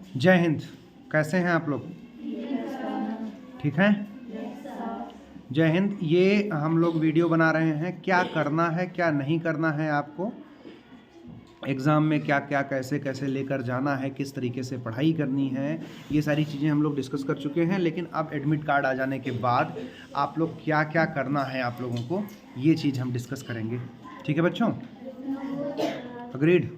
जय हिंद। कैसे हैं आप लोग? ठीक हैं? जय हिंद। ये हम लोग वीडियो बना रहे हैं क्या करना है क्या नहीं करना है आपको एग्ज़ाम में, क्या क्या कैसे कैसे लेकर जाना है, किस तरीके से पढ़ाई करनी है, ये सारी चीज़ें हम लोग डिस्कस कर चुके हैं। लेकिन अब एडमिट कार्ड आ जाने के बाद आप लोग क्या क्या करना है आप लोगों को, ये चीज़ हम डिस्कस करेंगे। ठीक है बच्चों? अग्रीड।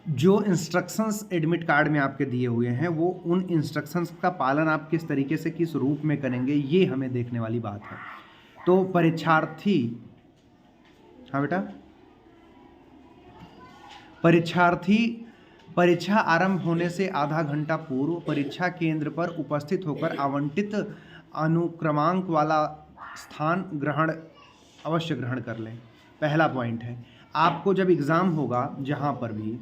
जो इंस्ट्रक्शंस एडमिट कार्ड में आपके दिए हुए हैं वो उन इंस्ट्रक्शंस का पालन आप किस तरीके से किस रूप में करेंगे, ये हमें देखने वाली बात है। तो परीक्षार्थी, हाँ बेटा, परीक्षार्थी परीक्षा आरंभ होने से आधा घंटा पूर्व परीक्षा केंद्र पर उपस्थित होकर आवंटित अनुक्रमांक वाला स्थान अवश्य ग्रहण कर लें। पहला पॉइंट है, आपको जब एग्ज़ाम होगा, जहाँ पर भी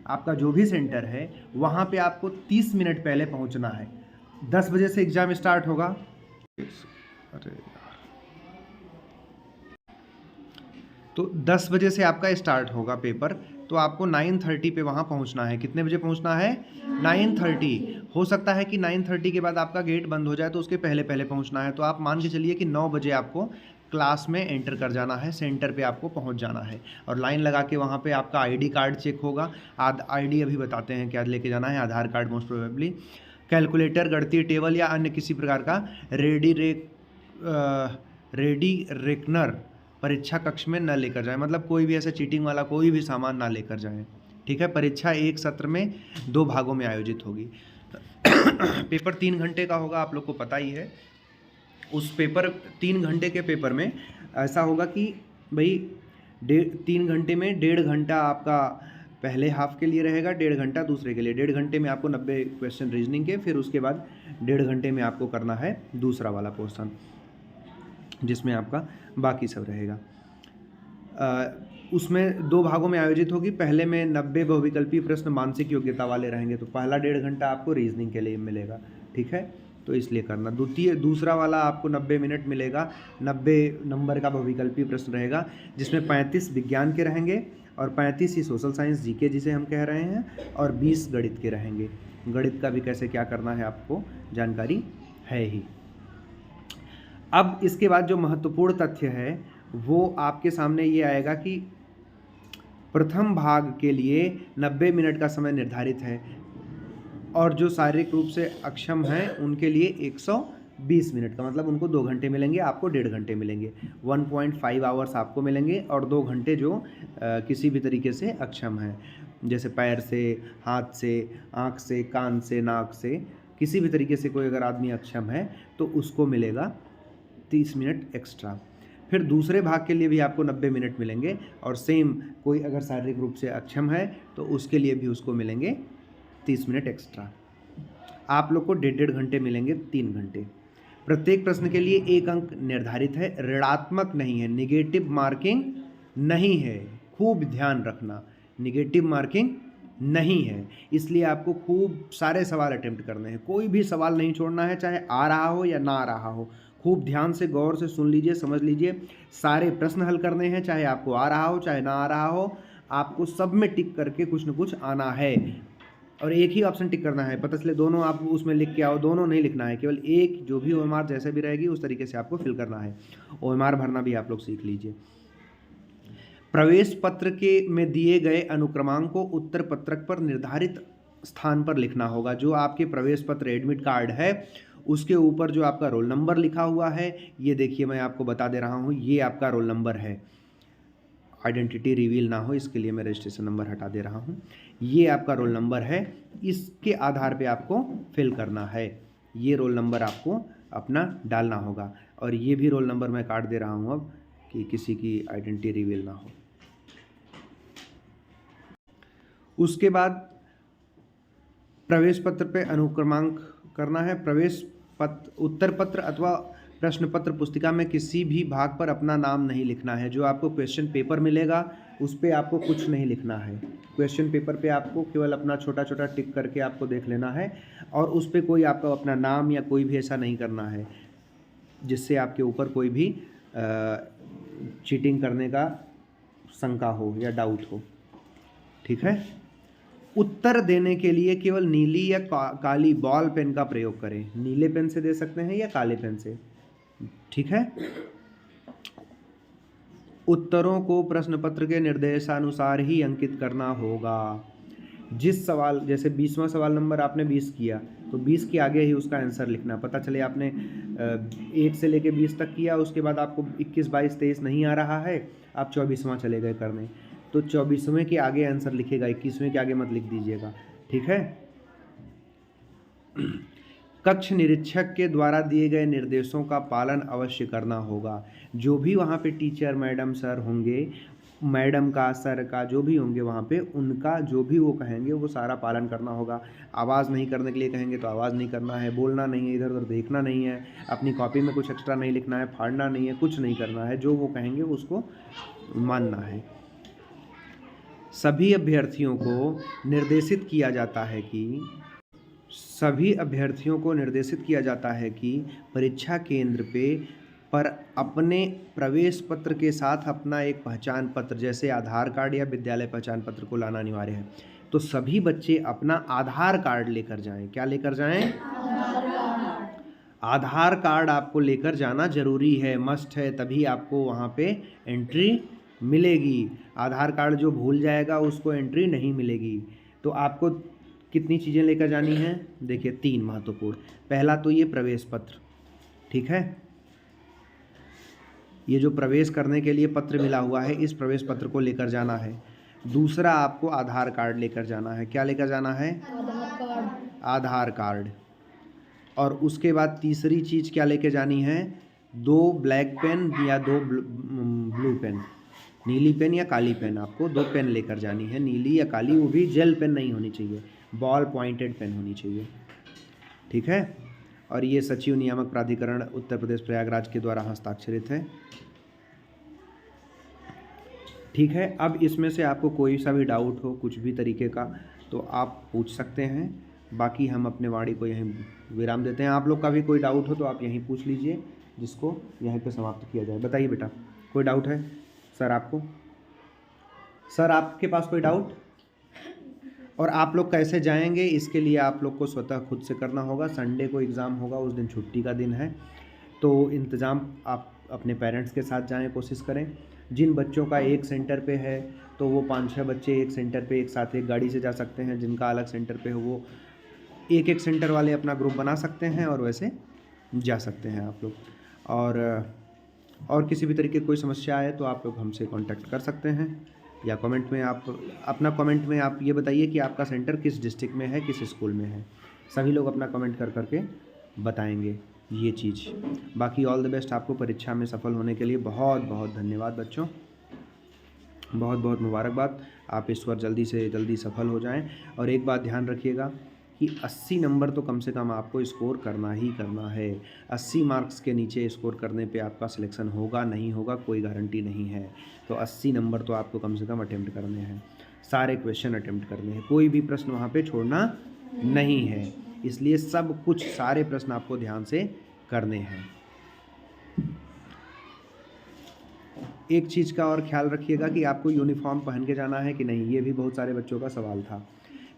आपका जो भी सेंटर है वहाँ पे आपको 30 मिनट पहले पहुँचना है। 10 बजे से एग्ज़ाम स्टार्ट होगा। अरे यार, तो 10 बजे से आपका स्टार्ट होगा पेपर, तो आपको 9:30 पे वहाँ पहुँचना है। कितने बजे पहुँचना है? 9:30। हो सकता है कि 9:30 के बाद आपका गेट बंद हो जाए, तो उसके पहले पहले पहुँचना है। तो आप मान के चलिए कि 9 बजे आपको क्लास में एंटर कर जाना है, सेंटर पे आपको पहुँच जाना है। और लाइन लगा के वहाँ पे आपका आईडी कार्ड चेक होगा। आईडी अभी बताते हैं क्या लेके जाना है। आधार कार्ड मोस्ट प्रोबेबली, कैलकुलेटर, गणितीय टेबल या अन्य किसी प्रकार का रेडी रेकनर परीक्षा कक्ष में न लेकर जाएं। मतलब कोई भी ऐसा चीटिंग वाला कोई भी सामान ना लेकर जाएं। ठीक है? परीक्षा एक सत्र में 2 भागों में आयोजित होगी। पेपर 3 घंटे का होगा, आप लोग को पता ही है। उस पेपर 3 घंटे के पेपर में ऐसा होगा कि भाई 3 घंटे में 1.5 घंटा आपका पहले हाफ के लिए रहेगा, 1.5 घंटा दूसरे के लिए। 1.5 घंटे में आपको 90 क्वेश्चन रीजनिंग के, फिर उसके बाद 1.5 घंटे में आपको करना है दूसरा वाला पोर्शन, जिसमें आपका बाकी सब रहेगा। उसमें 2 भागों में आयोजित होगी। पहले में 90 बहुविकल्पीय प्रश्न मानसिक योग्यता वाले रहेंगे, तो पहला 1.5 घंटा आपको रीजनिंग के लिए मिलेगा। ठीक है? तो इसलिए करना। दूसरा वाला आपको 90 मिनट मिलेगा। 90 नंबर का बहुविकल्पीय प्रश्न रहेगा, जिसमें 35 विज्ञान के रहेंगे और 35 ही सोशल साइंस जीके जिसे हम कह रहे हैं, और 20 गणित के रहेंगे। गणित का भी कैसे क्या करना है आपको जानकारी है ही। अब इसके बाद जो महत्वपूर्ण तथ्य है वो आपके सामने ये आएगा कि प्रथम भाग के लिए 90 मिनट का समय निर्धारित है, और जो शारीरिक रूप से अक्षम हैं उनके लिए 120 मिनट का, मतलब उनको 2 घंटे मिलेंगे, आपको 1.5 घंटे मिलेंगे। 1.5 आवर्स आपको मिलेंगे, और 2 घंटे जो किसी भी तरीके से अक्षम हैं, जैसे पैर से, हाथ से, आँख से, कान से, नाक से, किसी भी तरीके से कोई अगर आदमी अक्षम है तो उसको मिलेगा 30 मिनट एक्स्ट्रा। फिर दूसरे भाग के लिए भी आपको 90 मिनट मिलेंगे, और सेम कोई अगर शारीरिक रूप से अक्षम है तो उसके लिए भी उसको मिलेंगे 30 मिनट एक्स्ट्रा। आप लोग को 1.5 घंटे मिलेंगे, 3 घंटे। प्रत्येक प्रश्न के लिए 1 अंक निर्धारित है, ऋणात्मक नहीं है, निगेटिव मार्किंग नहीं है। खूब ध्यान रखना, निगेटिव मार्किंग नहीं है। इसलिए आपको खूब सारे सवाल अटेम्प्ट करने हैं, कोई भी सवाल नहीं छोड़ना है, चाहे आ रहा हो या ना आ रहा हो। खूब ध्यान से गौर से सुन लीजिए, समझ लीजिए। सारे प्रश्न हल करने हैं, चाहे आपको आ रहा हो चाहे ना आ रहा हो। आपको सब में टिक करके कुछ न कुछ आना है, और एक ही ऑप्शन टिक करना है। पता चले दोनों आप उसमें लिख के आओ, दोनों नहीं लिखना है, केवल एक। जो भी ओएमआर जैसे भी रहेगी उस तरीके से आपको फिल करना है। ओएमआर भरना भी आप लोग सीख लीजिए। प्रवेश पत्र के में दिए गए अनुक्रमांक को उत्तर पत्रक पर निर्धारित स्थान पर लिखना होगा। जो आपके प्रवेश पत्र एडमिट कार्ड है उसके ऊपर जो आपका रोल नंबर लिखा हुआ है, ये देखिए मैं आपको बता दे रहा हूँ, ये आपका रोल नंबर है। आइडेंटिटी रिवील ना हो इसके लिए मैं रजिस्ट्रेशन नंबर हटा दे रहा हूँ। ये आपका रोल नंबर है, इसके आधार पे आपको फिल करना है। ये रोल नंबर आपको अपना डालना होगा, और ये भी रोल नंबर मैं काट दे रहा हूँ अब, कि किसी की आइडेंटिटी रिवील ना हो। उसके बाद प्रवेश पत्र पे अनुक्रमांक करना है। प्रवेश पत्र, उत्तर पत्र अथवा प्रश्न पत्र पुस्तिका में किसी भी भाग पर अपना नाम नहीं लिखना है। जो आपको क्वेश्चन पेपर मिलेगा उस पर आपको कुछ नहीं लिखना है। क्वेश्चन पेपर पे आपको केवल अपना छोटा छोटा टिक करके आपको देख लेना है, और उस पर कोई आपका अपना नाम या कोई भी ऐसा नहीं करना है जिससे आपके ऊपर कोई भी चीटिंग करने का शंका हो या डाउट हो। ठीक है? उत्तर देने के लिए केवल नीली या काली बॉल पेन का प्रयोग करें। नीले पेन से दे सकते हैं या काले पेन से, ठीक है। उत्तरों को प्रश्न पत्र के निर्देशानुसार ही अंकित करना होगा। जिस सवाल, जैसे 20वां सवाल नंबर आपने 20 किया तो 20 के आगे ही उसका आंसर लिखना। पता चले आपने 1 से लेके 20 तक किया, उसके बाद आपको 21, 22, 23 नहीं आ रहा है, आप 24वां चले गए करने, तो 24वें के आगे आंसर लिखेगा, 21वें के आगे मत लिख दीजिएगा, ठीक है। कक्ष निरीक्षक के द्वारा दिए गए निर्देशों का पालन अवश्य करना होगा। जो भी वहाँ पे टीचर मैडम सर होंगे, मैडम का सर का जो भी होंगे वहाँ पे, उनका जो भी वो कहेंगे वो सारा पालन करना होगा। आवाज़ नहीं करने के लिए कहेंगे तो आवाज़ नहीं करना है, बोलना नहीं है, इधर उधर देखना नहीं है, अपनी कॉपी में कुछ एक्स्ट्रा नहीं लिखना है, फाड़ना नहीं है, कुछ नहीं करना है, जो वो कहेंगे उसको मानना है। सभी अभ्यर्थियों को निर्देशित किया जाता है कि परीक्षा केंद्र पर अपने प्रवेश पत्र के साथ अपना एक पहचान पत्र जैसे आधार कार्ड या विद्यालय पहचान पत्र को लाना अनिवार्य है। तो सभी बच्चे अपना आधार कार्ड लेकर जाएं। क्या लेकर जाएं? आधार कार्ड आपको लेकर जाना जरूरी है, मस्ट है, तभी आपको वहाँ पे एंट्री मिलेगी। आधार कार्ड जो भूल जाएगा उसको एंट्री नहीं मिलेगी। तो आपको कितनी चीज़ें लेकर जानी हैं? देखिए 3 महत्वपूर्ण। पहला तो ये प्रवेश पत्र, ठीक है, ये जो प्रवेश करने के लिए पत्र मिला हुआ है इस प्रवेश पत्र को लेकर जाना है। दूसरा आपको आधार कार्ड लेकर जाना है। क्या लेकर जाना है? आधार कार्ड। और उसके बाद तीसरी चीज़ क्या लेके जानी है? 2 ब्लैक पेन या 2 ब्लू पेन, नीली पेन या काली पेन, आपको 2 पेन लेकर जानी है, नीली या काली, वो भी जेल पेन नहीं होनी चाहिए, बॉल पॉइंटेड पेन होनी चाहिए, ठीक है। और ये सचिव नियामक प्राधिकरण उत्तर प्रदेश प्रयागराज के द्वारा हस्ताक्षरित है, ठीक है। अब इसमें से आपको कोई सा भी डाउट हो कुछ भी तरीके का तो आप पूछ सकते हैं, बाकी हम अपने वाणी को यहीं विराम देते हैं। आप लोग का भी कोई डाउट हो तो आप यहीं पूछ लीजिए, जिसको यहीं पे समाप्त किया जाए। बताइए बेटा, कोई डाउट है? सर आपको, सर आपके पास कोई डाउट? और आप लोग कैसे जाएंगे इसके लिए आप लोग को स्वतः खुद से करना होगा। संडे को एग्ज़ाम होगा, उस दिन छुट्टी का दिन है, तो इंतज़ाम आप अपने पेरेंट्स के साथ जाएं, कोशिश करें। जिन बच्चों का एक सेंटर पे है तो वो 5-6 बच्चे एक सेंटर पे एक साथ एक गाड़ी से जा सकते हैं। जिनका अलग सेंटर पे हो वो एक सेंटर वाले अपना ग्रुप बना सकते हैं और वैसे जा सकते हैं आप लोग। और किसी भी तरीके की कोई समस्या आए तो आप लोग हमसे कांटेक्ट कर सकते हैं, या कमेंट में आप अपना कमेंट में आप ये बताइए कि आपका सेंटर किस डिस्ट्रिक्ट में है, किस स्कूल में है। सभी लोग अपना कमेंट कर करके बताएंगे ये चीज़। बाकी ऑल द बेस्ट आपको परीक्षा में सफल होने के लिए। बहुत बहुत धन्यवाद बच्चों, बहुत बहुत मुबारकबाद। आप इस बार जल्दी से जल्दी सफल हो जाएं। और एक बात ध्यान रखिएगा कि 80 नंबर तो कम से कम आपको स्कोर करना ही करना है। 80 मार्क्स के नीचे स्कोर करने पे आपका सिलेक्शन होगा नहीं होगा कोई गारंटी नहीं है। तो 80 नंबर तो आपको कम से कम अटेम्प्ट करने हैं, सारे क्वेश्चन अटेम्प्ट करने हैं, कोई भी प्रश्न वहाँ पे छोड़ना नहीं है। इसलिए सब कुछ सारे प्रश्न आपको ध्यान से करने हैं। एक चीज़ का और ख्याल रखिएगा कि आपको यूनिफॉर्म पहन के जाना है कि नहीं, ये भी बहुत सारे बच्चों का सवाल था।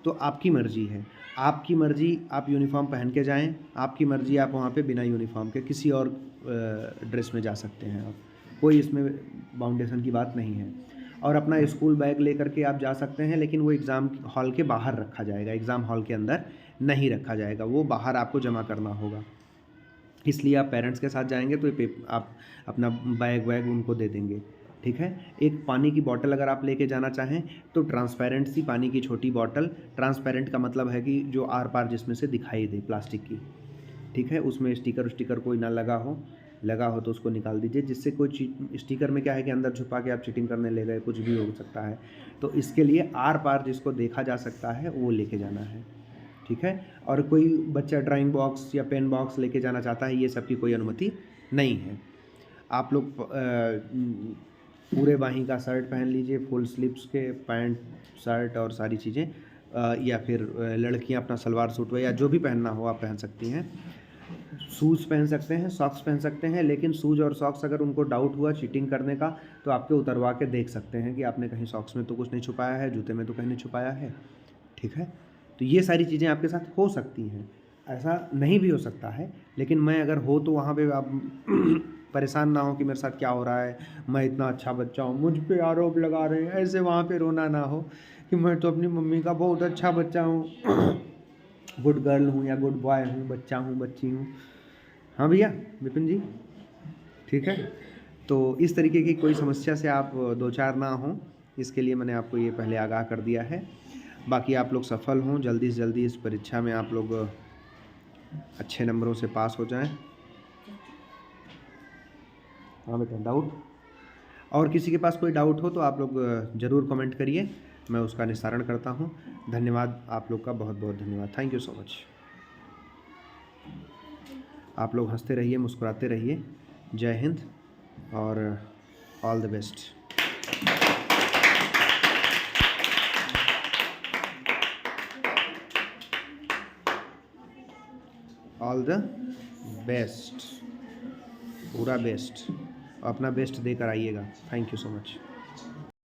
तो आपकी मर्ज़ी है, आपकी मर्ज़ी आप यूनिफॉर्म पहन के जाएं, आपकी मर्ज़ी आप वहाँ पे बिना यूनिफॉर्म के किसी और ड्रेस में जा सकते हैं। आप कोई इसमें बाउंडेशन की बात नहीं है। और अपना स्कूल बैग लेकर के आप जा सकते हैं, लेकिन वो एग्ज़ाम हॉल के बाहर रखा जाएगा, एग्ज़ाम हॉल के अंदर नहीं रखा जाएगा, वो बाहर आपको जमा करना होगा। इसलिए आप पेरेंट्स के साथ जाएंगे तो आप अपना बैग वैग उनको दे देंगे, ठीक है। एक पानी की बोतल अगर आप लेके जाना चाहें तो ट्रांसपेरेंट सी पानी की छोटी बोतल, ट्रांसपेरेंट का मतलब है कि जो आर पार जिसमें से दिखाई दे, प्लास्टिक की, ठीक है। उसमें स्टिकर कोई ना लगा हो तो उसको निकाल दीजिए, जिससे कोई चीज स्टिकर में क्या है कि अंदर छुपा के आप चीटिंग करने ले गए, कुछ भी हो सकता है। तो इसके लिए आर पार जिसको देखा जा सकता है वो लेके जाना है, ठीक है। और कोई बच्चा ड्राइंग बॉक्स या पेन बॉक्स लेके जाना चाहता है, ये सब की कोई अनुमति नहीं है। आप लोग पूरे बाहीं का शर्ट पहन लीजिए, फुल स्लीव्स के पैंट शर्ट और सारी चीज़ें, या फिर लड़कियां अपना सलवार सूट या जो भी पहनना हो आप पहन सकती हैं। शूज़ पहन सकते हैं, सॉक्स पहन सकते हैं, लेकिन शूज़ और सॉक्स अगर उनको डाउट हुआ चीटिंग करने का तो आपके उतरवा के देख सकते हैं कि आपने कहीं सॉक्स में तो कुछ नहीं छुपाया है, जूते में तो कहीं नहीं छुपाया है, ठीक है। तो ये सारी चीज़ें आपके साथ हो सकती हैं, ऐसा नहीं भी हो सकता है, लेकिन मैं अगर हो तो वहाँ पे आप परेशान ना हो कि मेरे साथ क्या हो रहा है, मैं इतना अच्छा बच्चा हूँ, मुझ पे आरोप लगा रहे हैं, ऐसे वहाँ पे रोना ना हो कि मैं तो अपनी मम्मी का बहुत अच्छा बच्चा हूँ, गुड गर्ल हूँ या गुड बॉय हूँ, बच्चा हूँ, बच्ची हूँ। हाँ भैया विपिन जी, ठीक है। तो इस तरीके की कोई समस्या से आप दो चार ना हों, इसके लिए मैंने आपको ये पहले आगाह कर दिया है। बाकी आप लोग सफल हों, जल्दी से जल्दी इस परीक्षा में आप लोग अच्छे नंबरों से पास हो जाएं। हाँ बेटा, डाउट और किसी के पास कोई डाउट हो तो आप लोग ज़रूर कमेंट करिए, मैं उसका निस्तारण करता हूँ। धन्यवाद आप लोग का, बहुत बहुत धन्यवाद, थैंक यू सो मच। आप लोग हंसते रहिए, मुस्कुराते रहिए। जय हिंद और all the best. All the best, पूरा बेस्ट, अपना बेस्ट देकर आइएगा। Thank you so much.